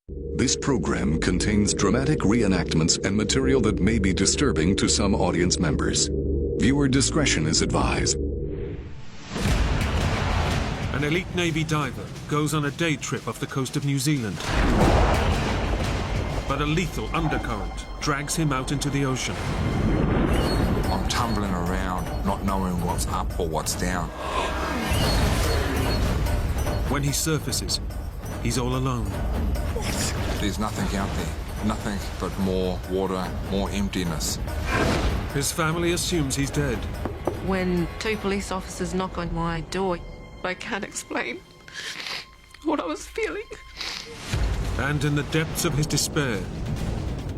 This program contains dramatic reenactments and material that may be disturbing to some audience members. Viewer discretion is advised. An elite Navy diver goes on a day trip off the coast of New Zealand. But a lethal undercurrent drags him out into the ocean. I'm tumbling around, not knowing what's up or what's down. When he surfaces, he's all alone. There's nothing out there. Nothing but more water, more emptiness. His family assumes he's dead. When two police officers knock on my door, I can't explain what I was feeling. And in the depths of his despair,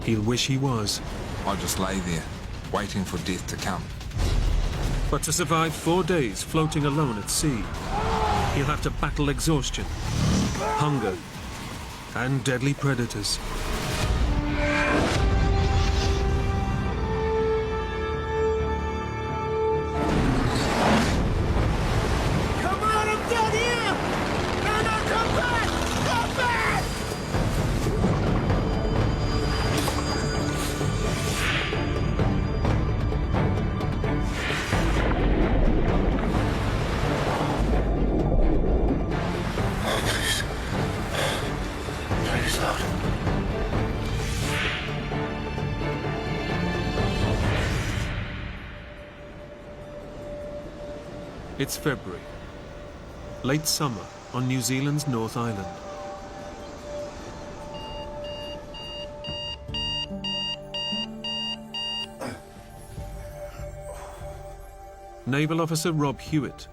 he'll wish he was. I just lay there, waiting for death to come. But to survive 4 days floating alone at sea, he'll have to battle exhaustion, hunger, and deadly predators. Come on, I'm down here! No, come back! Come back! Please, Lord. It's February, late summer on New Zealand's North Island. Naval Officer Rob Hewitt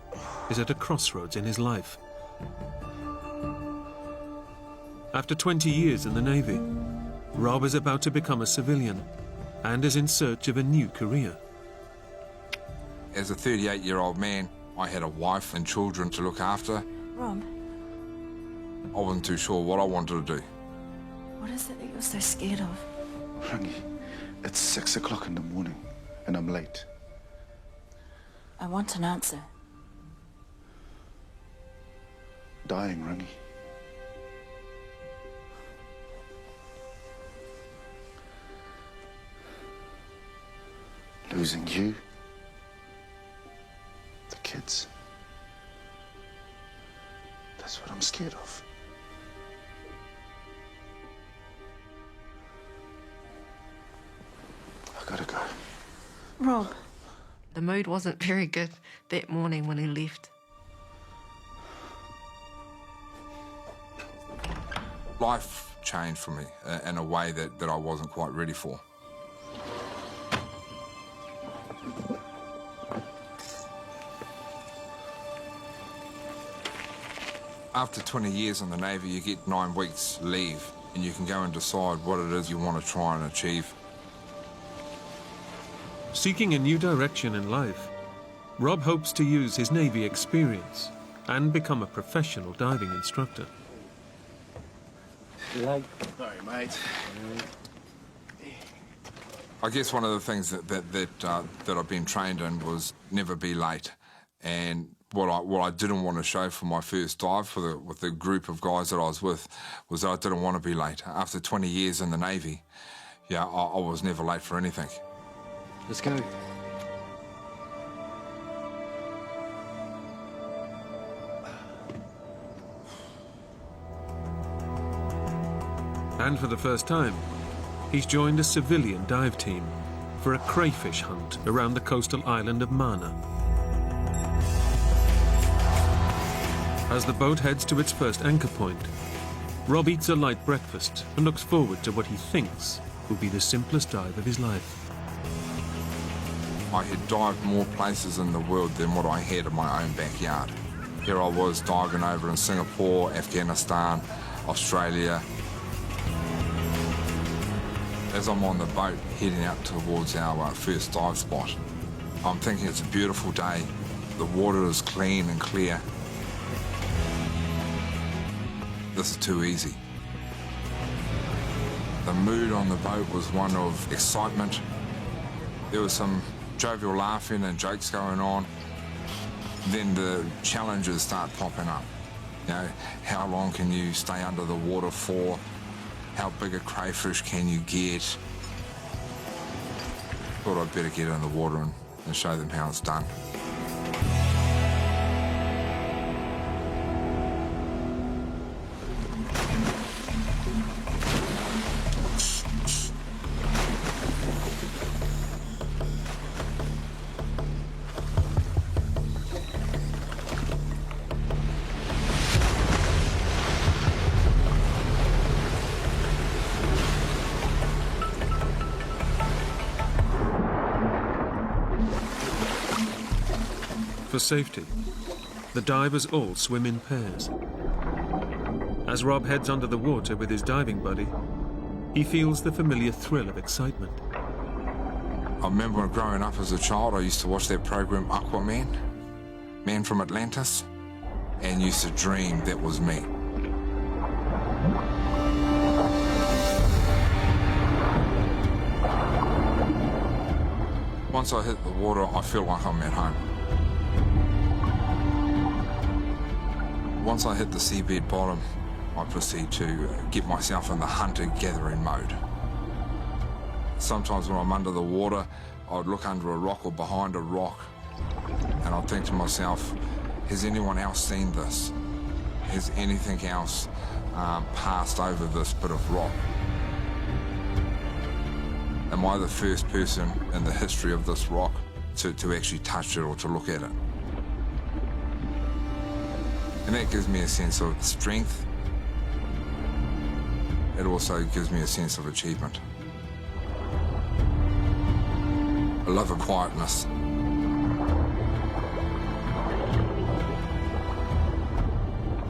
is at a crossroads in his life. After 20 years in the Navy, Rob is about to become a civilian and is in search of a new career. As a 38-year-old man, I had a wife and children to look after. Rob, I wasn't too sure what I wanted to do. what is it that you're so scared of? Rangi, it's 6 o'clock in the morning, and I'm late. I want an answer. Dying, Rangi. Losing you. The kids. That's what I'm scared of. I gotta go. Rob, The mood wasn't very good that morning when he left. Life changed for me in a way that I wasn't quite ready for. After 20 years in the Navy, you get 9 weeks leave, and you can go and decide what it is you want to try and achieve. Seeking a new direction in life, Rob hopes to use his Navy experience and become a professional diving instructor. Sorry, mate. I guess one of the things that I've been trained in was never be late, and what I didn't want to show for my first dive with the group of guys that I was with was that I didn't want to be late. After 20 years in the Navy, yeah, I was never late for anything. Let's go. And for the first time, he's joined a civilian dive team for a crayfish hunt around the coastal island of Mana. As the boat heads to its first anchor point, Rob eats a light breakfast and looks forward to what he thinks will be the simplest dive of his life. I had dived more places in the world than what I had in my own backyard. Here I was diving over in Singapore, Afghanistan, Australia. As I'm on the boat heading out towards our first dive spot, I'm thinking it's a beautiful day. The water is clean and clear. This is too easy. The mood on the boat was one of excitement. There was some jovial laughing and jokes going on. Then the challenges start popping up. You know, how long can you stay under the water for? How big a crayfish can you get? Thought I'd better get in the water and show them how it's done. For safety, the divers all swim in pairs. As Rob heads under the water with his diving buddy, he feels the familiar thrill of excitement. I remember when growing up as a child, I used to watch that program Aquaman, Man from Atlantis, and used to dream that was me. Once I hit the water, I feel like I'm at home. Once I hit the seabed bottom, I proceed to get myself in the hunter-gathering mode. Sometimes when I'm under the water, I'd look under a rock or behind a rock, and I'd think to myself, has anyone else seen this? Has anything else passed over this bit of rock? Am I the first person in the history of this rock to actually touch it or to look at it? And that gives me a sense of strength. It also gives me a sense of achievement. I love a quietness.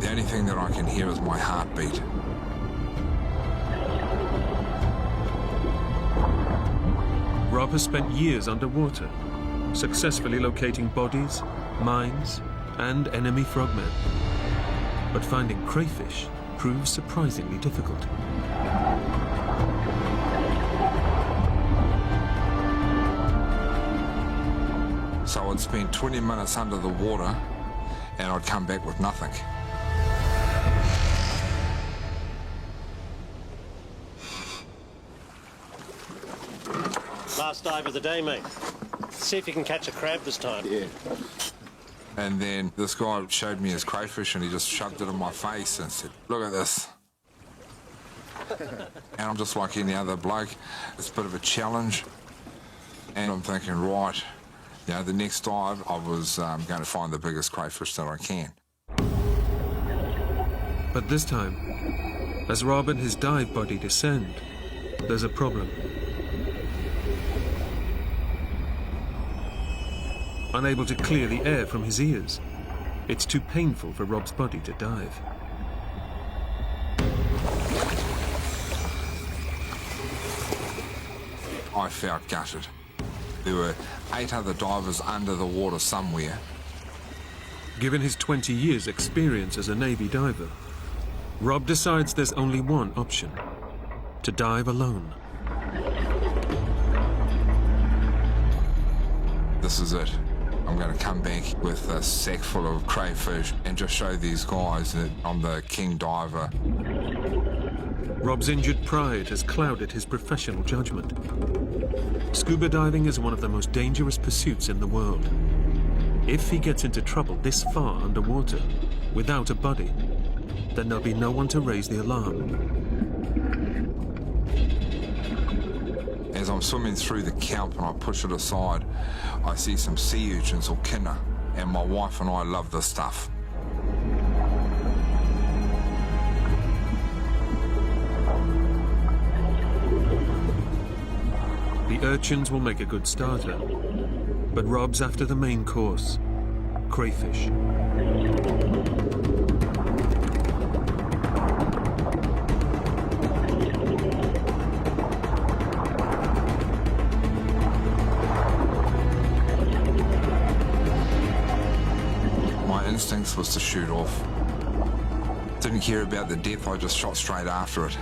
The only thing that I can hear is my heartbeat. Rob has spent years underwater, successfully locating bodies, mines, and enemy frogmen. But finding crayfish proves surprisingly difficult. So I'd spend 20 minutes under the water and I'd come back with nothing. Last dive of the day, mate. See if you can catch a crab this time. Yeah. And then this guy showed me his crayfish and he just shoved it in my face and said, look at this. And I'm just like any other bloke. It's a bit of a challenge. And I'm thinking, right, you know, the next dive I was going to find the biggest crayfish that I can. But this time, as Rob and his dive buddy descend, there's a problem. Unable to clear the air from his ears, it's too painful for Rob's body to dive. I felt gutted. There were 8 other divers under the water somewhere. Given his 20 years' experience as a Navy diver, Rob decides there's only one option: to dive alone. This is it. I'm going to come back with a sack full of crayfish and just show these guys that I'm the king diver. Rob's injured pride has clouded his professional judgment. Scuba diving is one of the most dangerous pursuits in the world. If he gets into trouble this far underwater, without a buddy, then there'll be no one to raise the alarm. As I'm swimming through the kelp and I push it aside, I see some sea urchins or kinna, and my wife and I love this stuff. The urchins will make a good starter, but Rob's after the main course: crayfish. My instincts was to shoot off. Didn't care about the depth, I just shot straight after it.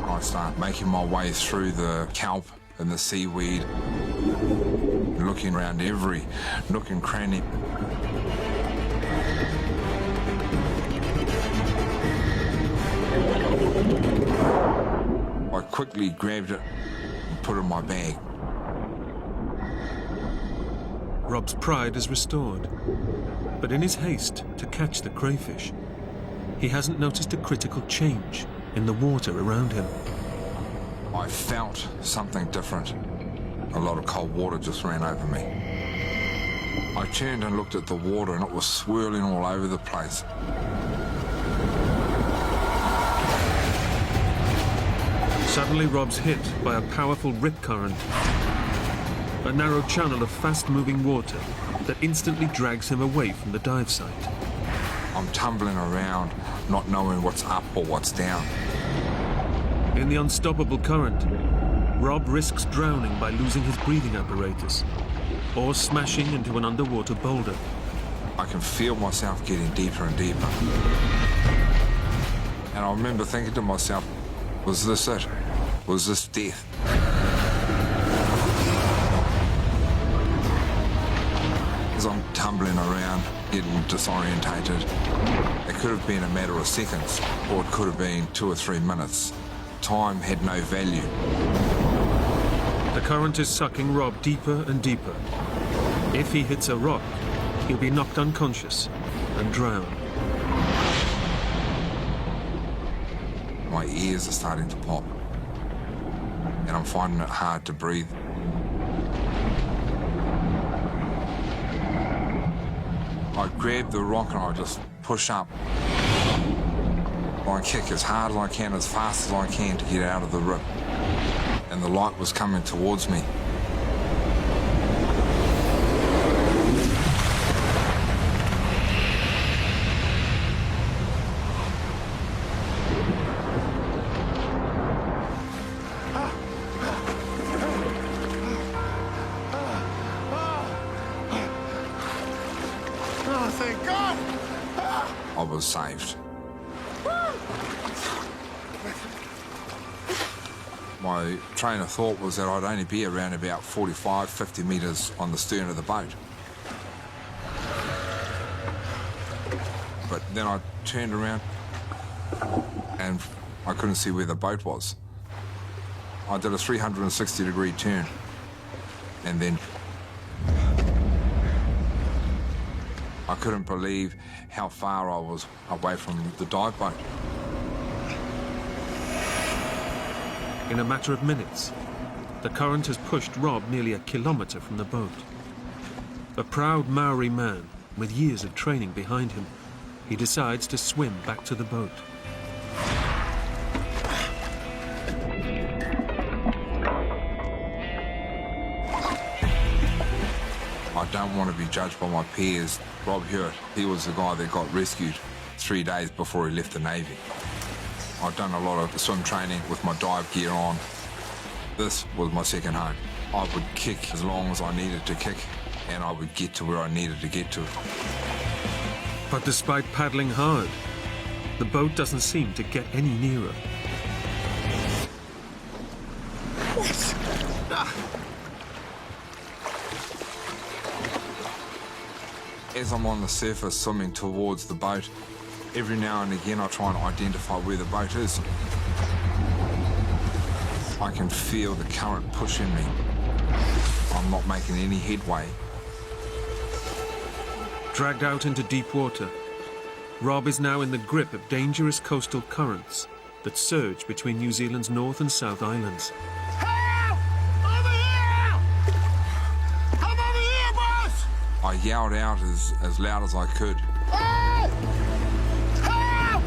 I start making my way through the kelp and the seaweed, looking around every nook and cranny. quickly grabbed it and put it in my bag. Rob's pride is restored, but in his haste to catch the crayfish, he hasn't noticed a critical change in the water around him. I felt something different. A lot of cold water just ran over me. I turned and looked at the water and it was swirling all over the place. Suddenly Rob's hit by a powerful rip current, a narrow channel of fast-moving water that instantly drags him away from the dive site. I'm tumbling around, not knowing what's up or what's down. In the unstoppable current, Rob risks drowning by losing his breathing apparatus or smashing into an underwater boulder. I can feel myself getting deeper and deeper. And I remember thinking to myself, was this it? Was this death? As I'm tumbling around, getting disorientated, it could have been a matter of seconds, or it could have been 2 or 3 minutes. Time had no value. The current is sucking Rob deeper and deeper. If he hits a rock, he'll be knocked unconscious and drown. My ears are starting to pop, and I'm finding it hard to breathe. I grab the rock and I just push up. I kick as hard as I can, as fast as I can to get out of the rip. And the light was coming towards me. Oh, thank God! I was saved. My train of thought was that I'd only be around about 45, 50 metres on the stern of the boat. But then I turned around and I couldn't see where the boat was. I did a 360-degree turn and then I couldn't believe how far I was away from the dive boat. In a matter of minutes, the current has pushed Rob nearly a kilometre from the boat. A proud Maori man with years of training behind him, he decides to swim back to the boat. I don't want to be judged by my peers. Rob Hewitt, he was the guy that got rescued 3 days before he left the Navy. I'd done a lot of swim training with my dive gear on. This was my second home. I would kick as long as I needed to kick, and I would get to where I needed to get to. But despite paddling hard, the boat doesn't seem to get any nearer. What? As I'm on the surface swimming towards the boat, every now and again I try and identify where the boat is. I can feel the current pushing me. I'm not making any headway. Dragged out into deep water, Rob is now in the grip of dangerous coastal currents that surge between New Zealand's North and South Islands. Help! Over here! Come over here, boss! I yelled out as loud as I could. Help! Help!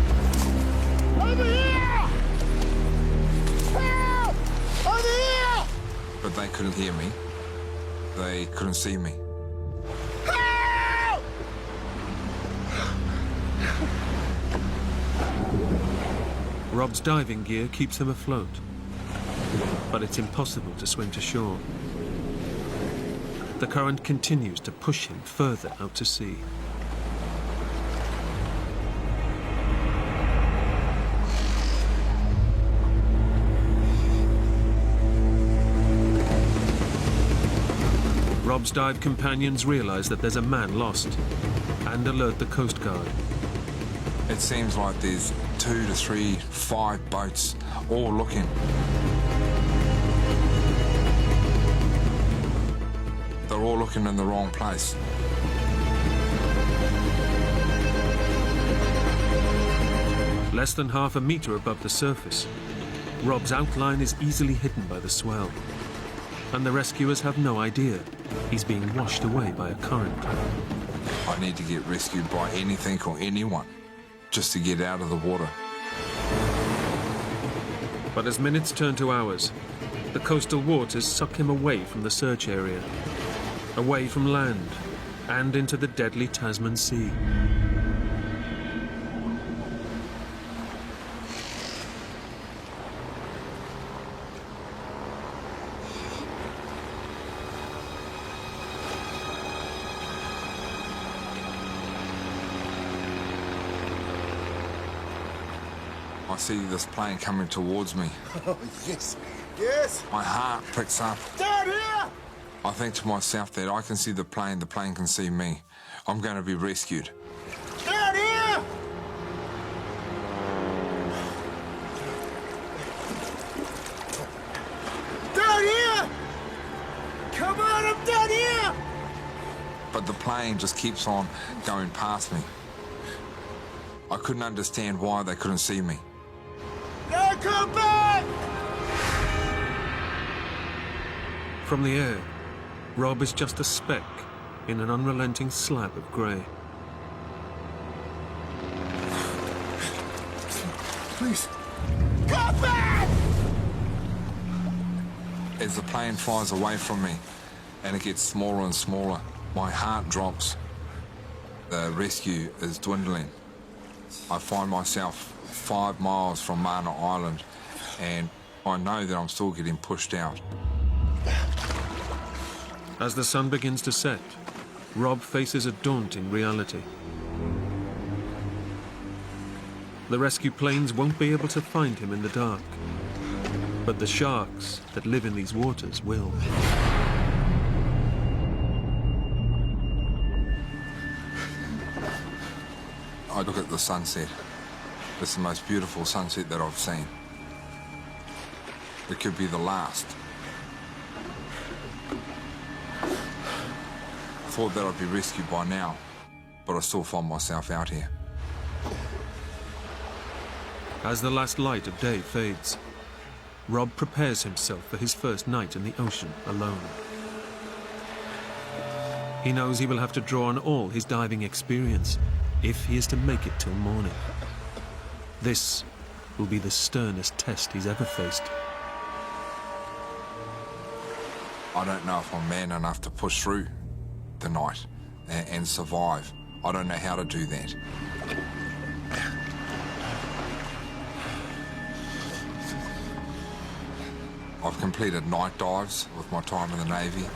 Over here! Help! Over here! But they couldn't hear me. They couldn't see me. Help! Rob's diving gear keeps him afloat, but it's impossible to swim to shore. The current continues to push him further out to sea. Rob's dive companions realize that there's a man lost and alert the Coast Guard. It seems like there's 2 to 3, 5 boats all looking. all looking in the wrong place. Less than half a metre above the surface, Rob's outline is easily hidden by the swell, and the rescuers have no idea he's being washed away by a current. I need to get rescued by anything or anyone just to get out of the water. But as minutes turn to hours, the coastal waters suck him away from the search area, away from land, and into the deadly Tasman Sea. I see this plane coming towards me. Oh, yes. Yes. My heart picks up. Down here! I think to myself that I can see the plane can see me. I'm going to be rescued. Down here! Down here! Come on, I'm down here! But the plane just keeps on going past me. I couldn't understand why they couldn't see me. Now come back! From the air, Rob is just a speck in an unrelenting slab of grey. Please, come back! As the plane flies away from me and it gets smaller and smaller, my heart drops. The rescue is dwindling. I find myself 5 miles from Mana Island, and I know that I'm still getting pushed out. As the sun begins to set, Rob faces a daunting reality. The rescue planes won't be able to find him in the dark, but the sharks that live in these waters will. I look at the sunset. It's the most beautiful sunset that I've seen. It could be the last. I thought that I'd be rescued by now, but I still find myself out here. As the last light of day fades, Rob prepares himself for his first night in the ocean alone. He knows he will have to draw on all his diving experience if he is to make it till morning. This will be the sternest test he's ever faced. I don't know if I'm man enough to push through the night and survive. I don't know how to do that. I've completed night dives with my time in the Navy,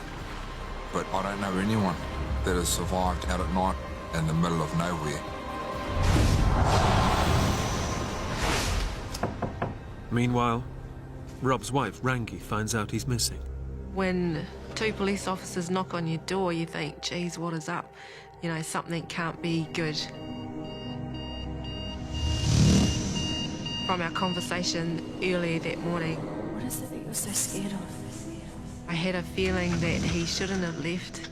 but I don't know anyone that has survived out at night in the middle of nowhere. Meanwhile, Rob's wife, Rangi, finds out he's missing. When 2 police officers knock on your door, you think, geez, what is up? You know, something can't be good. From our conversation earlier that morning, What is it that you're so scared of? I had a feeling that he shouldn't have left.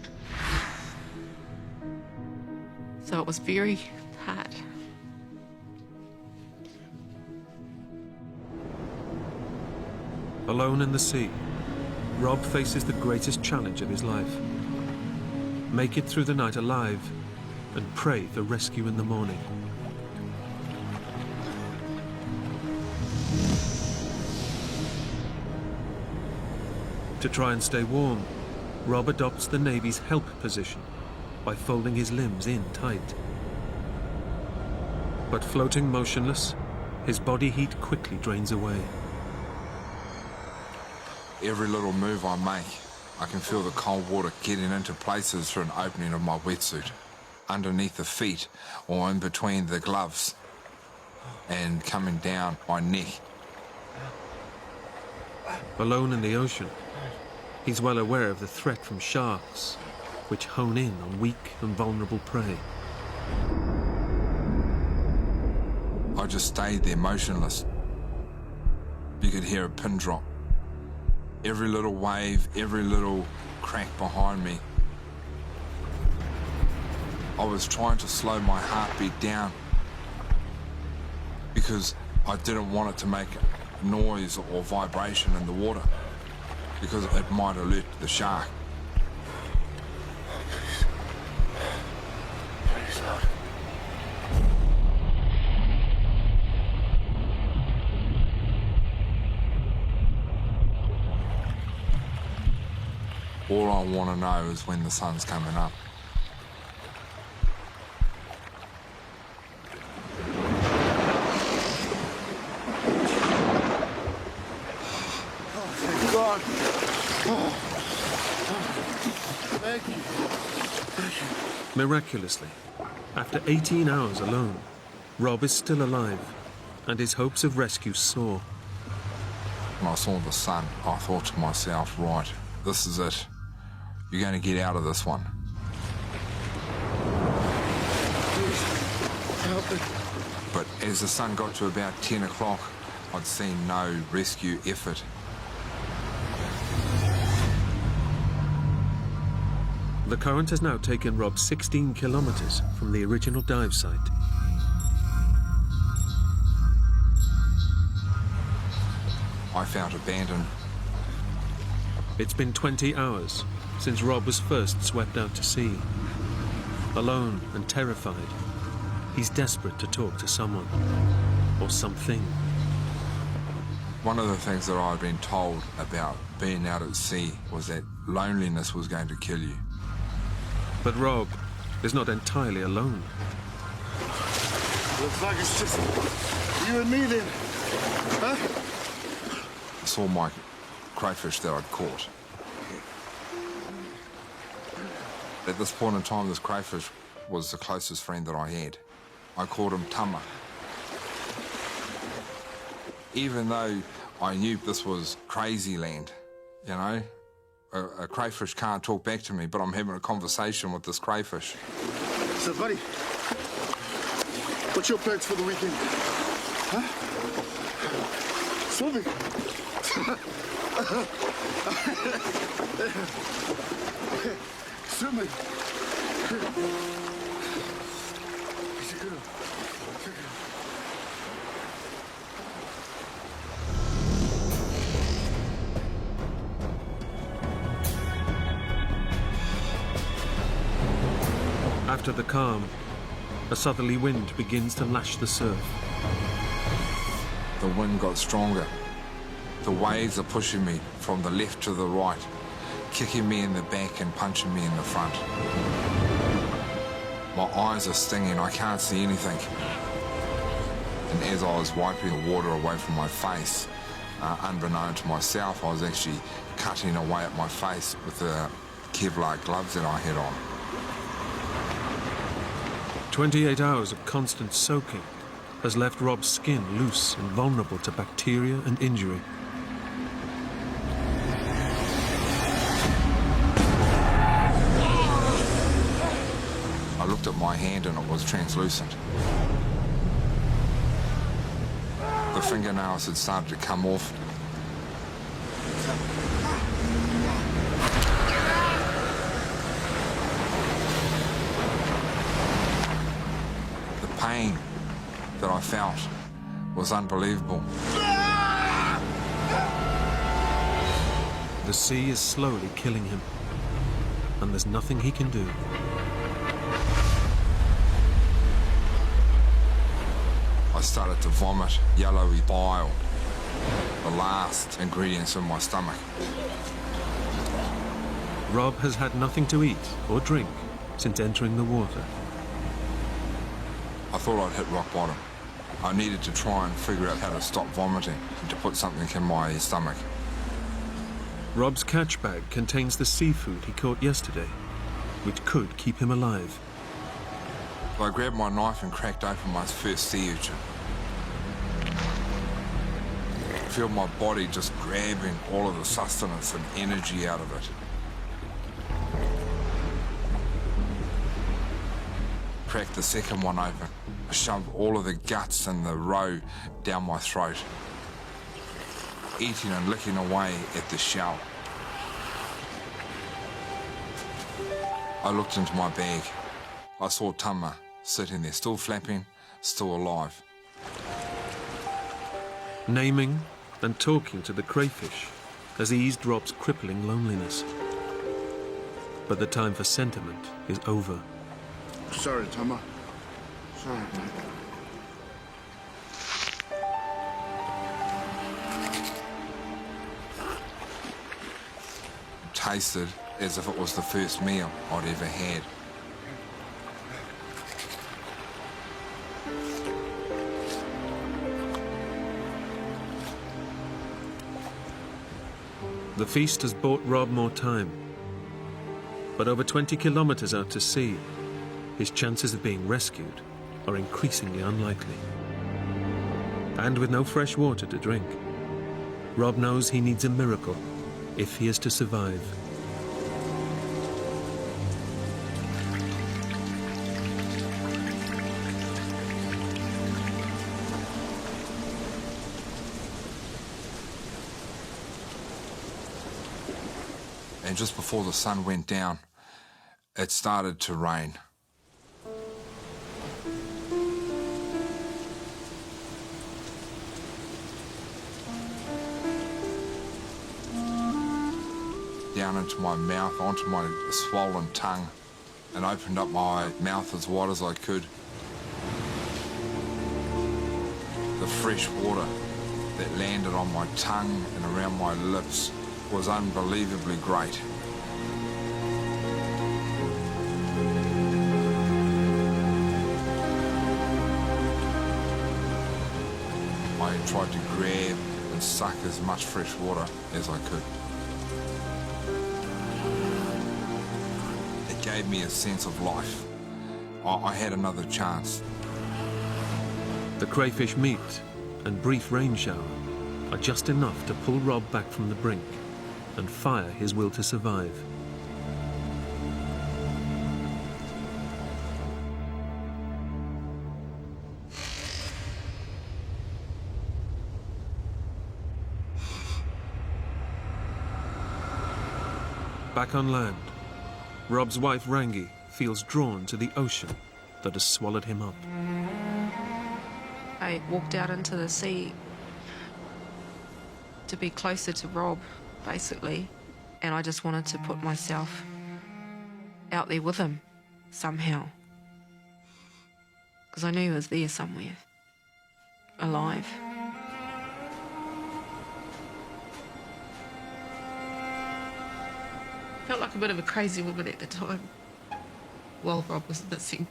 So it was very hard. Alone in the sea, Rob faces the greatest challenge of his life. Make it through the night alive and pray for rescue in the morning. To try and stay warm, Rob adopts the Navy's help position by folding his limbs in tight. But floating motionless, his body heat quickly drains away. Every little move I make, I can feel the cold water getting into places through an opening of my wetsuit, underneath the feet or in between the gloves, and coming down my neck. Alone in the ocean, he's well aware of the threat from sharks, which hone in on weak and vulnerable prey. I just stayed there motionless. You could hear a pin drop. Every little wave, every little crack behind me I was trying to slow my heartbeat down because I didn't want it to make noise or vibration in the water because it might alert the shark. Please, Lord. All I want to know is when the sun's coming up. Thank God. Thank you. Miraculously, after 18 hours alone, Rob is still alive, and his hopes of rescue soar. When I saw the sun, I thought to myself, right, this is it. You're going to get out of this one. Please, help me. But as the sun got to about 10 o'clock, I'd seen no rescue effort. The current has now taken Rob 16 kilometers from the original dive site. I felt abandoned. It's been 20 hours since Rob was first swept out to sea. Alone and terrified, he's desperate to talk to someone or something. One of the things that I'd been told about being out at sea was that loneliness was going to kill you. But Rob is not entirely alone. Looks like it's just you and me then. Huh? I saw my crayfish that I'd caught. At this point in time, this crayfish was the closest friend that I had. I called him Tama. Even though I knew this was crazy land, you know, a crayfish can't talk back to me, but I'm having a conversation with this crayfish. So, buddy, what's your plans for the weekend? Huh? Swimming. Swimming. He's a girl. After the calm, a southerly wind begins to lash the surf. The wind got stronger. The waves are pushing me from the left to the right, kicking me in the back and punching me in the front. My eyes are stinging, I can't see anything. And as I was wiping the water away from my face, unbeknown to myself, I was actually cutting away at my face with the Kevlar gloves that I had on. 28 hours of constant soaking has left Rob's skin loose and vulnerable to bacteria and injury. I looked at my hand and it was translucent. The fingernails had started to come off. The pain that I felt was unbelievable. The sea is slowly killing him, and there's nothing he can do. I started to vomit yellowy bile, the last ingredients in my stomach. Rob has had nothing to eat or drink since entering the water. I thought I'd hit rock bottom. I needed to try and figure out how to stop vomiting and to put something in my stomach. Rob's catch bag contains the seafood he caught yesterday, which could keep him alive. I grabbed my knife and cracked open my first sea urchin. I feel my body just grabbing all of the sustenance and energy out of it. Cracked the second one open. I shoved all of the guts and the roe down my throat, eating and licking away at the shell. I looked into my bag. I saw Tama sitting there, still flapping, still alive. Naming and talking to the crayfish has eased Rob's crippling loneliness. But the time for sentiment is over. Sorry, Tama. Sorry, man. It tasted as if it was the first meal I'd ever had. The feast has bought Rob more time. But over 20 kilometers out to sea, his chances of being rescued are increasingly unlikely. And with no fresh water to drink, Rob knows he needs a miracle if he is to survive. And just before the sun went down, it started to rain. Down into my mouth, onto my swollen tongue, and opened up my mouth as wide as I could. The fresh water that landed on my tongue and around my lips was unbelievably great. I tried to grab and suck as much fresh water as I could. It gave me a sense of life. I had another chance. The crayfish meat and brief rain shower are just enough to pull Rob back from the brink and fire his will to survive. Back on land, Rob's wife Rangi feels drawn to the ocean that has swallowed him up. I walked out into the sea to be closer to Rob, basically, and I just wanted to put myself out there with him somehow, because I knew he was there somewhere, alive. Felt like a bit of a crazy woman at the time, while Rob was missing.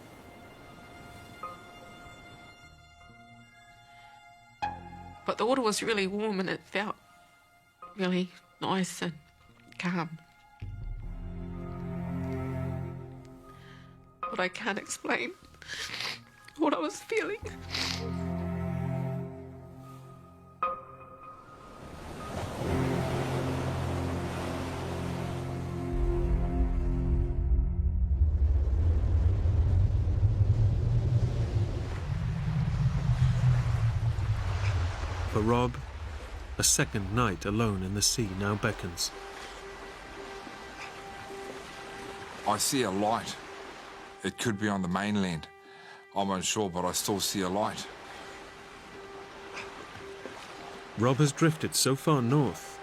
But the water was really warm and it felt really nice and calm. But I can't explain what I was feeling. For Rob, a second night alone in the sea now beckons. I see a light. It could be on the mainland. I'm unsure, but I still see a light. Rob has drifted so far north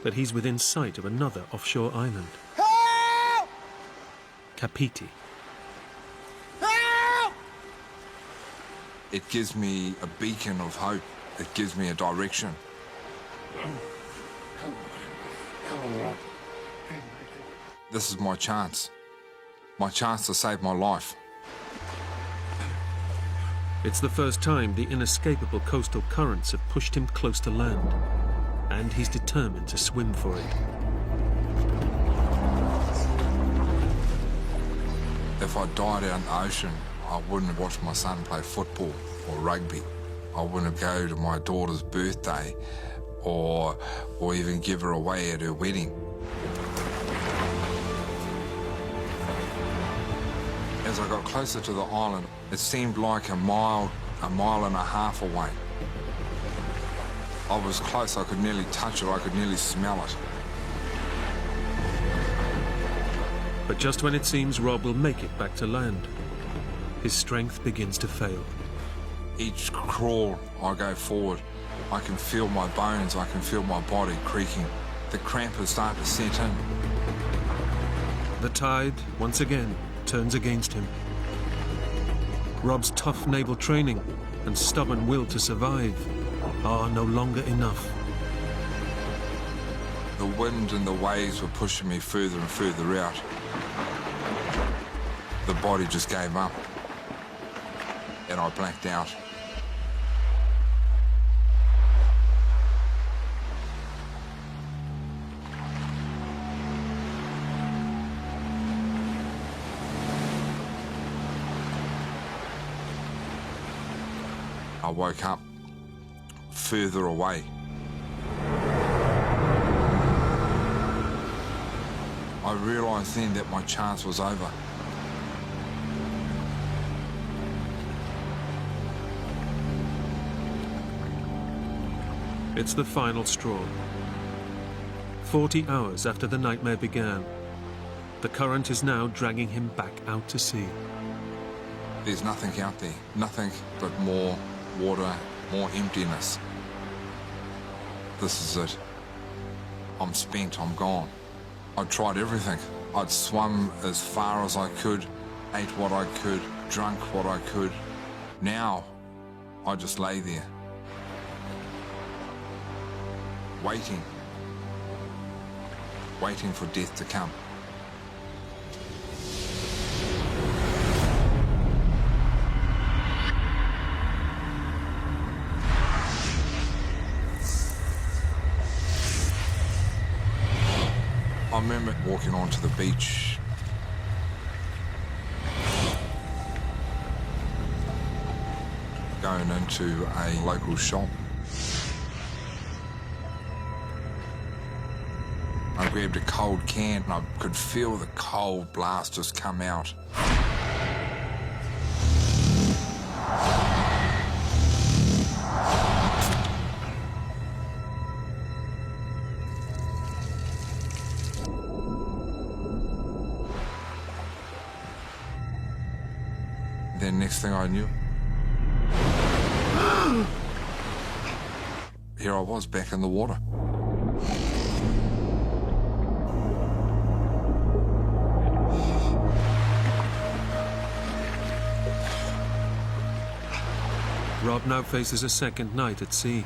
that he's within sight of another offshore island. Help! Kapiti. Help! It gives me a beacon of hope. It gives me a direction. This is my chance. My chance to save my life. It's the first time the inescapable coastal currents have pushed him close to land, and he's determined to swim for it. If I died out in the ocean, I wouldn't have watched my son play football or rugby. I wouldn't go to my daughter's birthday or even give her away at her wedding. As I got closer to the island, it seemed like a mile and a half away. I was close, I could nearly touch it, I could nearly smell it. But just when it seems Rob will make it back to land, his strength begins to fail. Each crawl I go forward, I can feel my bones, I can feel my body creaking. The cramp is starting to set in. The tide, once again, turns against him. Rob's tough naval training and stubborn will to survive are no longer enough. The wind and the waves were pushing me further and further out. The body just gave up, and I blacked out. I woke up further away. I realised then that my chance was over. It's the final straw. 40 hours after the nightmare began, the current is now dragging him back out to sea. There's nothing out there, nothing but more water, more emptiness. This is it. I'm spent, I'm gone. I tried everything. I'd swum as far as I could, ate what I could, drunk what I could. Now, I just lay there, waiting for death to come. I remember walking onto the beach. Going into a local shop. I grabbed a cold can and I could feel the cold blast just come out. Then next thing I knew, here I was back in the water. Rob now faces a second night at sea.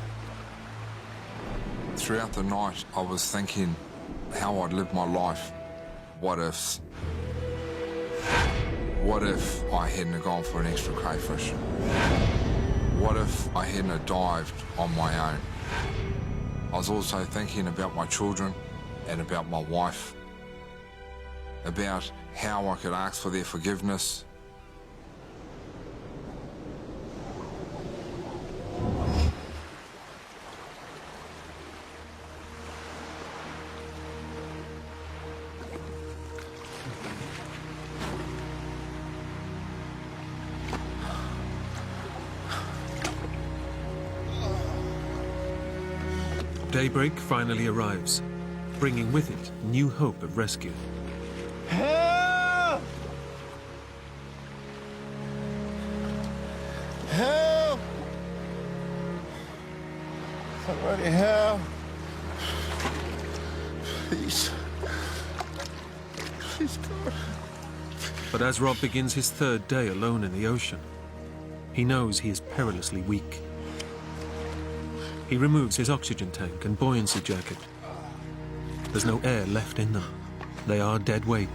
Throughout the night, I was thinking how I'd live my life. What ifs? What if I hadn't gone for an extra crayfish? What if I hadn't dived on my own? I was also thinking about my children and about my wife, about how I could ask for their forgiveness. Daybreak finally arrives, bringing with it new hope of rescue. Help! Help! Somebody help! Please. Please, God. But as Rob begins his third day alone in the ocean, he knows he is perilously weak. He removes his oxygen tank and buoyancy jacket. There's no air left in them. They are dead weight.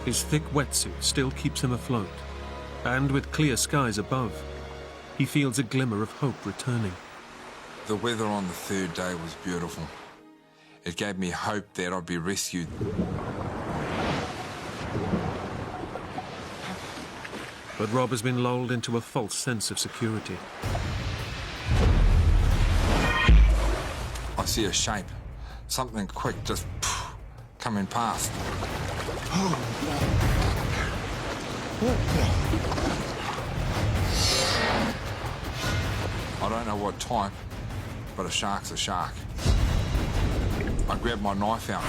His thick wetsuit still keeps him afloat, and with clear skies above, he feels a glimmer of hope returning. The weather on the third day was beautiful. It gave me hope that I'd be rescued. But Rob has been lulled into a false sense of security. I see a shape, something quick just coming past. I don't know what type, but a shark's a shark. I grabbed my knife out.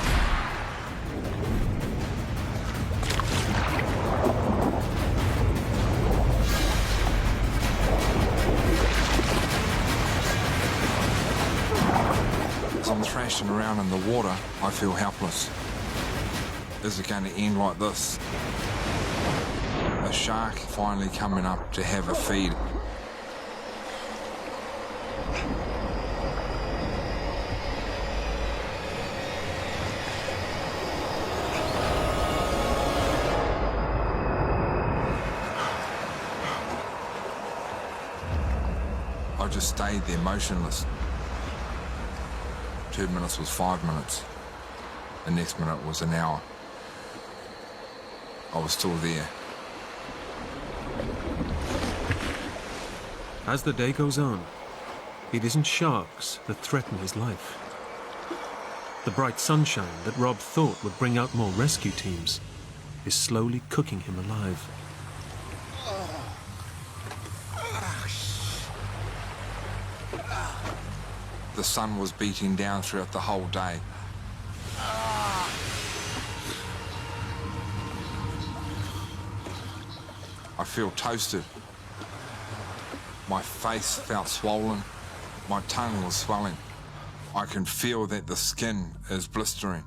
As I'm thrashing around in the water, I feel helpless. Is it going to end like this? A shark finally coming up to have a feed. I just stayed there motionless. 2 minutes was 5 minutes. The next minute was an hour. I was still there. As the day goes on, it isn't sharks that threaten his life. The bright sunshine that Rob thought would bring out more rescue teams is slowly cooking him alive. The sun was beating down throughout the whole day. I feel toasted. My face felt swollen. My tongue was swelling. I can feel that the skin is blistering.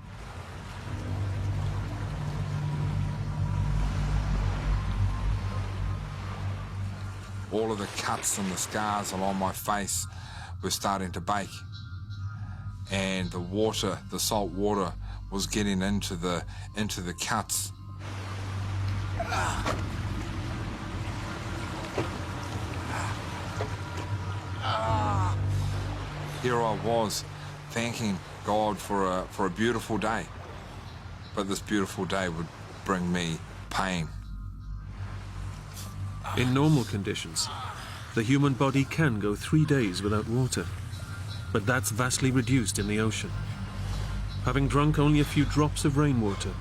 All of the cuts and the scars along my face were starting to bake. And the water, the salt water, was getting into the cuts. Here I was, thanking God for a beautiful day. But this beautiful day would bring me pain. In normal conditions, the human body can go 3 days without water, but that's vastly reduced in the ocean. Having drunk only a few drops of rainwater,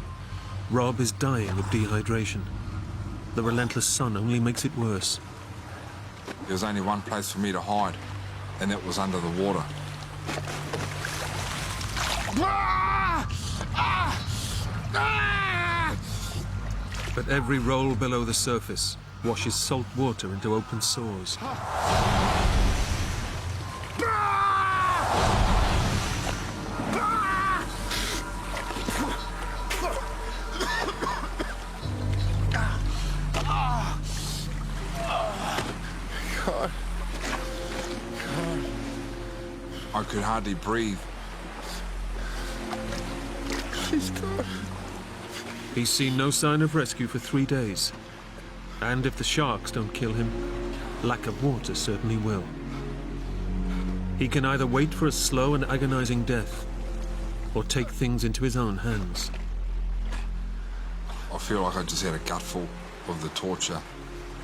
Rob is dying of dehydration. The relentless sun only makes it worse. There was only one place for me to hide, and that was under the water. But every roll below the surface washes salt water into open sores. I could hardly breathe. Please, God. He's seen no sign of rescue for 3 days. And if the sharks don't kill him, lack of water certainly will. He can either wait for a slow and agonizing death, or take things into his own hands. I feel like I just had a gutful of the torture.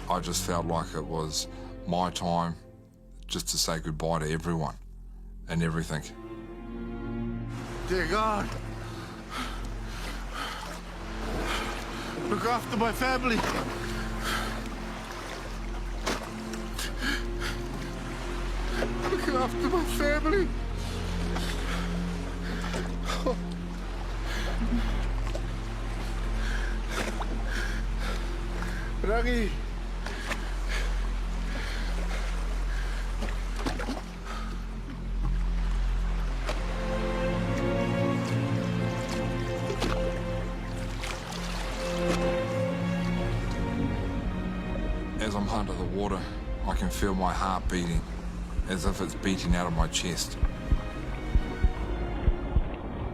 I just felt like it was my time just to say goodbye to everyone and everything. Dear God. Look after my family. Look after my family. Oh. Rangi. As I'm under the water, I can feel my heart beating, as if it's beating out of my chest.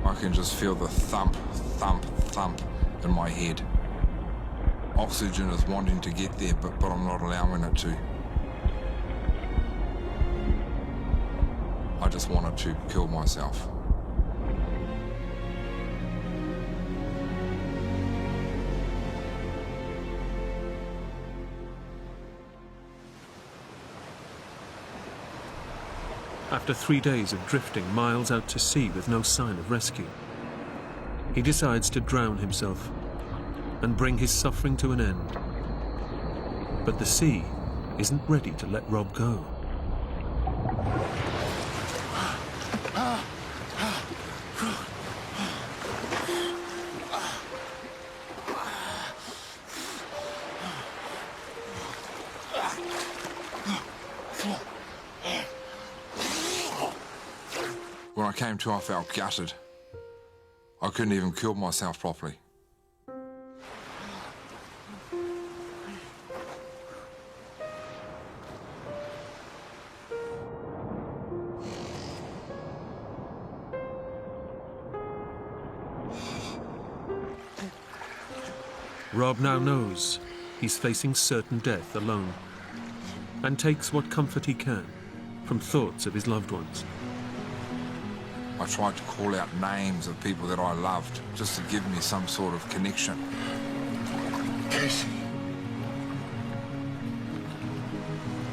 I can just feel the thump, thump, thump in my head. Oxygen is wanting to get there, but I'm not allowing it to. I just wanted to kill myself. After 3 days of drifting miles out to sea with no sign of rescue, he decides to drown himself and bring his suffering to an end. But the sea isn't ready to let Rob go. When I came to, I felt gutted. I couldn't even kill myself properly. Rob now knows he's facing certain death alone, and takes what comfort he can from thoughts of his loved ones. I tried to call out names of people that I loved, just to give me some sort of connection. Casey.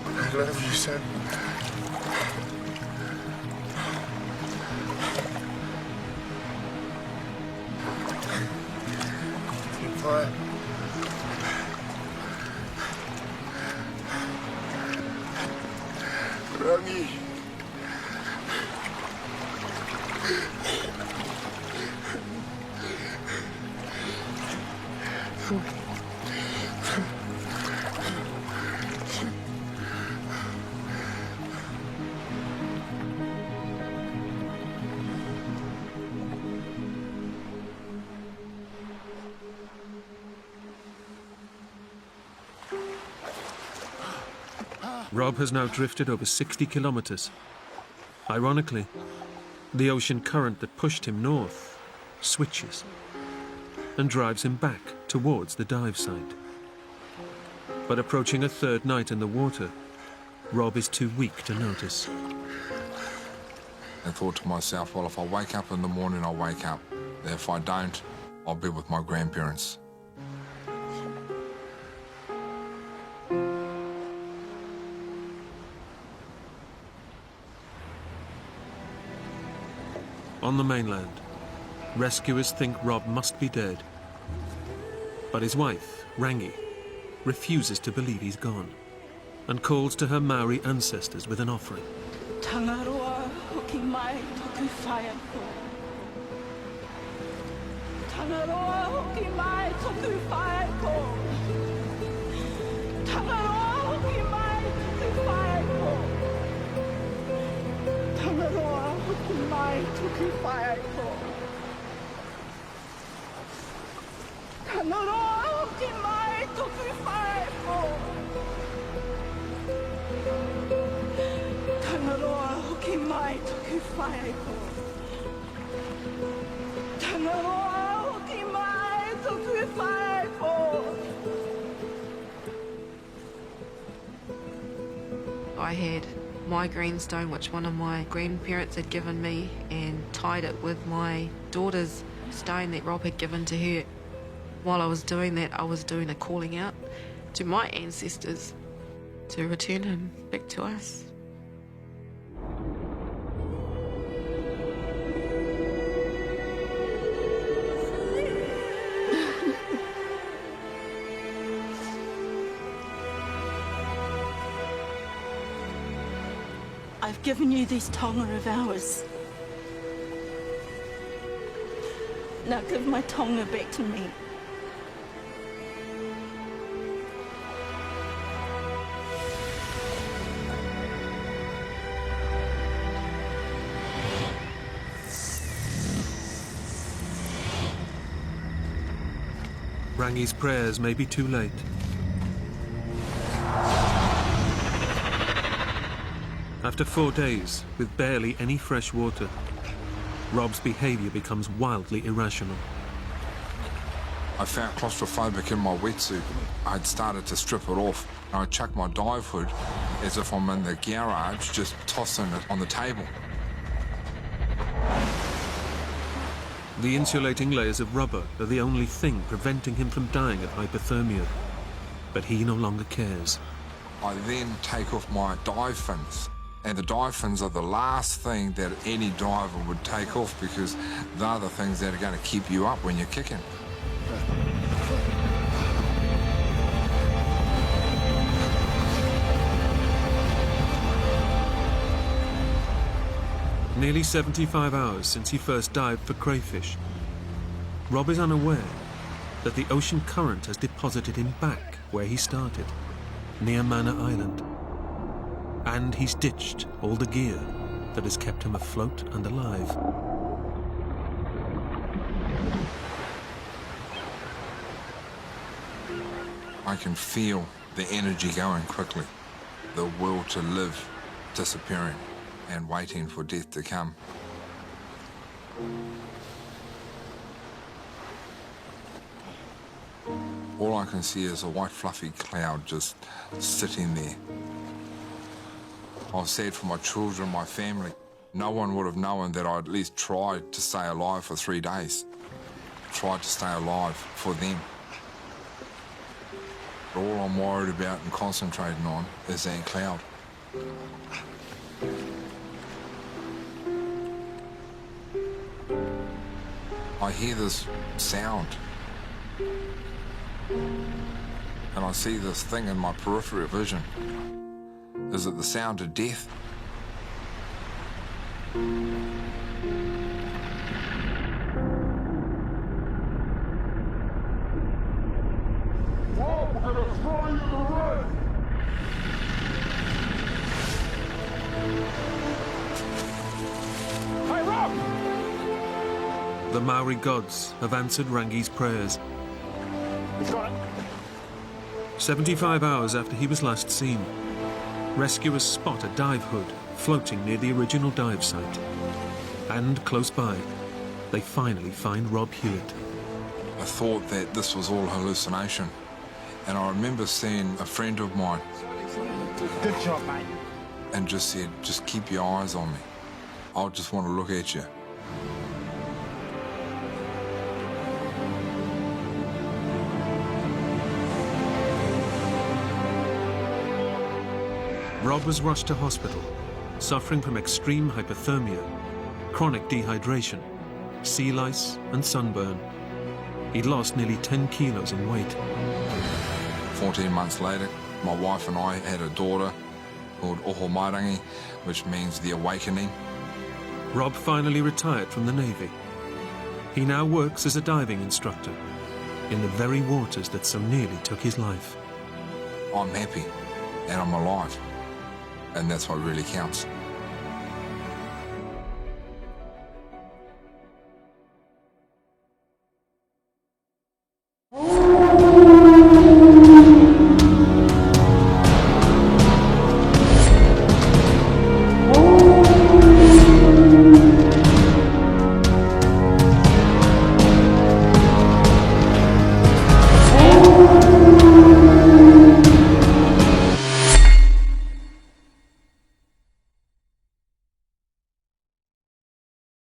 I love you, son. Fire. Rangi. Rob has now drifted over 60 kilometers. Ironically, the ocean current that pushed him north switches and drives him back towards the dive site. But approaching a third night in the water, Rob is too weak to notice. I thought to myself, well, if I wake up in the morning, I'll wake up. If I don't, I'll be with my grandparents. On the mainland, rescuers think Rob must be dead. But his wife, Rangi, refuses to believe he's gone and calls to her Maori ancestors with an offering. Tangaroa hoki mai toku whaia ko. Tangaroa hoki mai toku whaia ko. Tangaroa hoki mai toku whaia ko. Tangaroa hoki mai toku whaia ko. Tangaroa hoki mai toku whaia ko. Tangaroa hoki mai toku whaia ko. Tangaroa hoki mai toku whaia ko. I had my greenstone, which one of my grandparents had given me, and tied it with my daughter's stone that Rob had given to her. While I was doing that, I was doing a calling out to my ancestors to return him back to us. I've given you this tonga of ours. Now give my tonga back to me. Rangi's prayers may be too late. After 4 days, with barely any fresh water, Rob's behaviour becomes wildly irrational. I felt claustrophobic in my wetsuit. I'd started to strip it off. I chucked my dive hood as if I'm in the garage, just tossing it on the table. The insulating layers of rubber are the only thing preventing him from dying of hypothermia. But he no longer cares. I then take off my dive fins. And the dive fins are the last thing that any diver would take off, because they're the things that are going to keep you up when you're kicking. Nearly 75 hours since he first dived for crayfish. Rob is unaware that the ocean current has deposited him back where he started, near Manor Island. And he's ditched all the gear that has kept him afloat and alive. I can feel the energy going quickly, the will to live disappearing and waiting for death to come. All I can see is a white fluffy cloud just sitting there. I've said for my children, my family, no one would have known that I at least tried to stay alive for 3 days. Tried to stay alive for them. But all I'm worried about and concentrating on is that cloud. I hear this sound. And I see this thing in my peripheral vision. Is it the sound of death? Rob, we're gonna throw you in the red! Hey, Rob! The Maori gods have answered Rangi's prayers. He's got it. 75 hours after he was last seen, rescuers spot a dive hood floating near the original dive site. And close by, they finally find Rob Hewitt. I thought that this was all hallucination. And I remember seeing a friend of mine Good job, mate. and just said, just keep your eyes on me. I just want to look at you. Rob was rushed to hospital, suffering from extreme hypothermia, chronic dehydration, sea lice and sunburn. He'd lost nearly 10 kilos in weight. 14 months later, my wife and I had a daughter called Oho Mairangi, which means the awakening. Rob finally retired from the Navy. He now works as a diving instructor in the very waters that so nearly took his life. I'm happy and I'm alive, and that's what really counts.